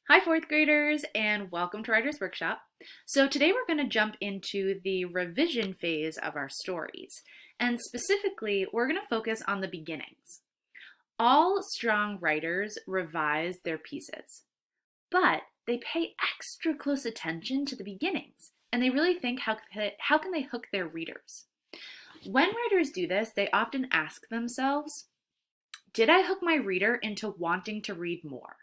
Hi, fourth graders, and welcome to Writer's Workshop. So today we're going to jump into the revision phase of our stories. And specifically, we're going to focus on the beginnings. All strong writers revise their pieces, but they pay extra close attention to the beginnings, and they really think how can they hook their readers. When writers do this, they often ask themselves, did I hook my reader into wanting to read more?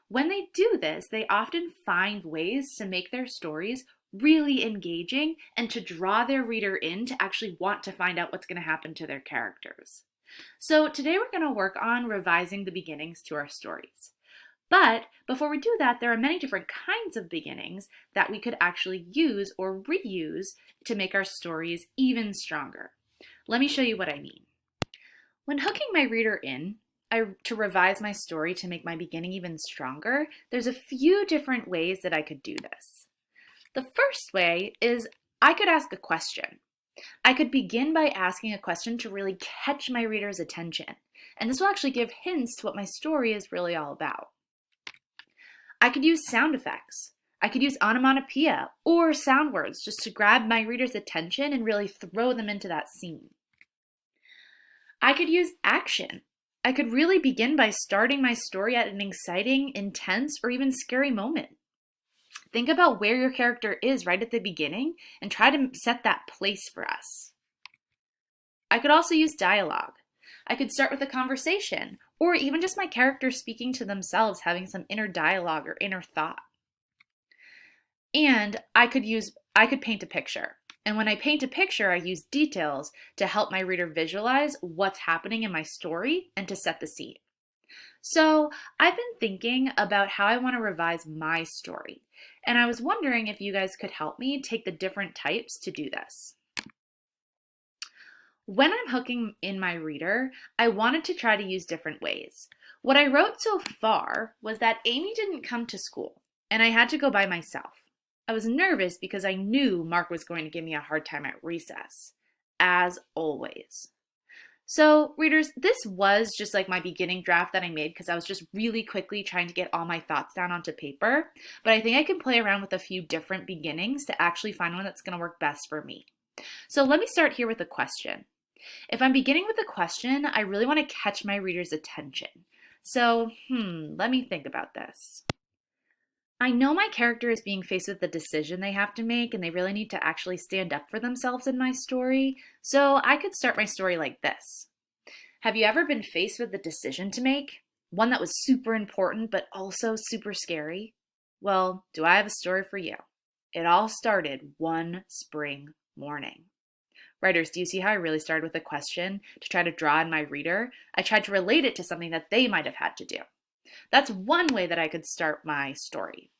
When they do this, they often find ways to make their stories really engaging and to draw their reader in to actually want to find out what's going to happen to their characters. So today we're going to work on revising the beginnings to our stories. But before we do that, there are many different kinds of beginnings that we could actually use or reuse to make our stories even stronger. Let me show you what I mean. When hooking my reader in, to revise my story to make my beginning even stronger, there's a few different ways that I could do this. The first way is I could ask a question. I could begin by asking a question to really catch my reader's attention, and this will actually give hints to what my story is really all about. I could use sound effects. I could use onomatopoeia or sound words just to grab my reader's attention and really throw them into that scene. I could use action. I could really begin by starting my story at an exciting, intense, or even scary moment. Think about where your character is right at the beginning and try to set that place for us. I could also use dialogue. I could start with a conversation, or even just my character speaking to themselves, having some inner dialogue or inner thought. And I could paint a picture. And when I paint a picture, I use details to help my reader visualize what's happening in my story and to set the scene. So I've been thinking about how I want to revise my story, and I was wondering if you guys could help me take the different types to do this. When I'm hooking in my reader, I wanted to try to use different ways. What I wrote so far was that Amy didn't come to school, and I had to go by myself. I was nervous because I knew Mark was going to give me a hard time at recess, as always. So, readers, this was just like my beginning draft that I made because I was just really quickly trying to get all my thoughts down onto paper. But I think I can play around with a few different beginnings to actually find one that's going to work best for me. So let me start here with a question. If I'm beginning with a question, I really want to catch my reader's attention. So, let me think about this. I know my character is being faced with the decision they have to make and they really need to actually stand up for themselves in my story, so I could start my story like this. Have you ever been faced with a decision to make? One that was super important but also super scary? Well, do I have a story for you? It all started one spring morning. Writers, do you see how I really started with a question to try to draw in my reader? I tried to relate it to something that they might have had to do. That's one way that I could start my story.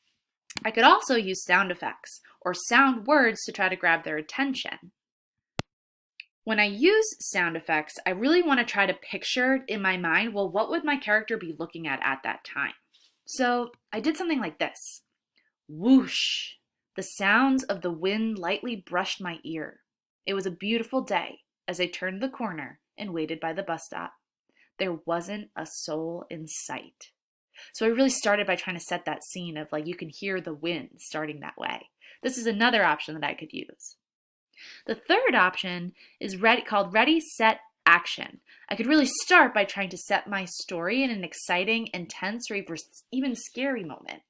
I could also use sound effects or sound words to try to grab their attention. When I use sound effects, I really want to try to picture in my mind, well, what would my character be looking at that time? So I did something like this. Whoosh! The sounds of the wind lightly brushed my ear. It was a beautiful day as I turned the corner and waited by the bus stop. There wasn't a soul in sight. So I really started by trying to set that scene of like you can hear the wind starting that way. This is another option that I could use. The third option is called Ready, Set, Action. I could really start by trying to set my story in an exciting, intense, or even scary moment.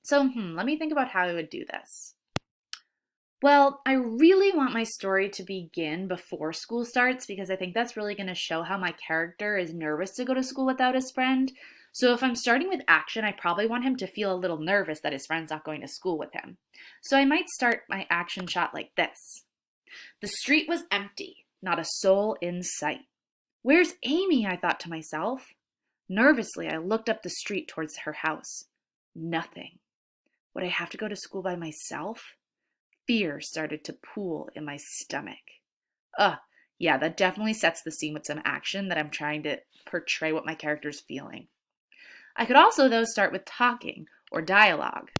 So let me think about how I would do this. Well, I really want my story to begin before school starts because I think that's really going to show how my character is nervous to go to school without his friend. So if I'm starting with action, I probably want him to feel a little nervous that his friend's not going to school with him. So I might start my action shot like this. The street was empty, not a soul in sight. Where's Amy? I thought to myself. Nervously, I looked up the street towards her house. Nothing. Would I have to go to school by myself? Fear started to pool in my stomach. Yeah, that definitely sets the scene with some action that I'm trying to portray what my character's feeling. I could also, though, start with talking or dialogue.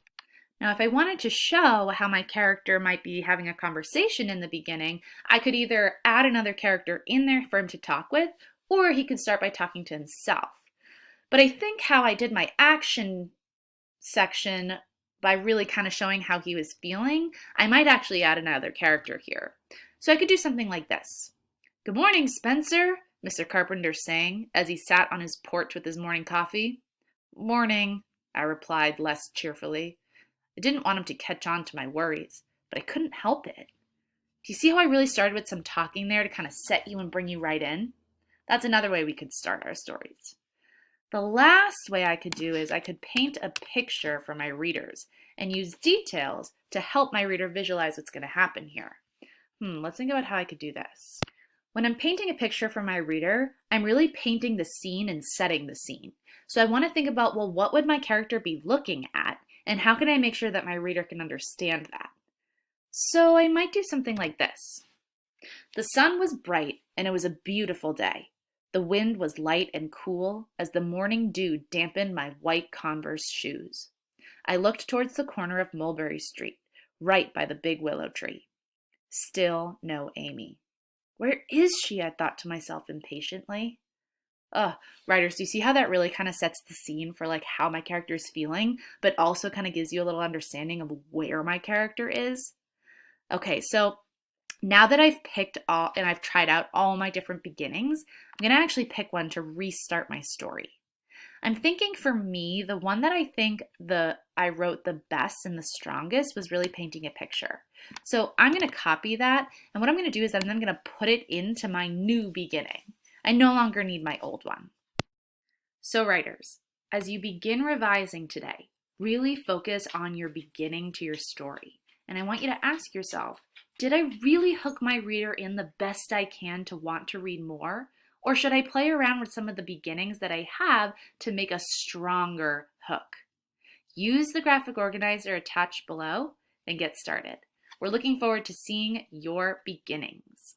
Now, if I wanted to show how my character might be having a conversation in the beginning, I could either add another character in there for him to talk with, or he could start by talking to himself. But I think how I did my action section by really kind of showing how he was feeling, I might actually add another character here. So I could do something like this. "Good morning, Spencer," Mr. Carpenter sang as he sat on his porch with his morning coffee. "Morning," I replied less cheerfully. I didn't want him to catch on to my worries, but I couldn't help it. Do you see how I really started with some talking there to kind of set you and bring you right in? That's another way we could start our stories. The last way I could do is I could paint a picture for my readers and use details to help my reader visualize what's going to happen here. Let's think about how I could do this. When I'm painting a picture for my reader, I'm really painting the scene and setting the scene. So I want to think about, well, what would my character be looking at, and how can I make sure that my reader can understand that? So I might do something like this. The sun was bright, and it was a beautiful day. The wind was light and cool as the morning dew dampened my white Converse shoes. I looked towards the corner of Mulberry Street, right by the big willow tree. Still no Amy. Where is she? I thought to myself impatiently. Writers, do you see how that really kind of sets the scene for like how my character is feeling, but also kind of gives you a little understanding of where my character is? Okay, so now that I've picked all and I've tried out all my different beginnings, I'm going to actually pick one to restart my story. I'm thinking for me, the one that I think I wrote the best and the strongest was really painting a picture. So I'm going to copy that, and what I'm going to do is I'm then going to put it into my new beginning. I no longer need my old one. So writers, as you begin revising today, really focus on your beginning to your story. And I want you to ask yourself, did I really hook my reader in the best I can to want to read more? Or should I play around with some of the beginnings that I have to make a stronger hook? Use the graphic organizer attached below and get started. We're looking forward to seeing your beginnings.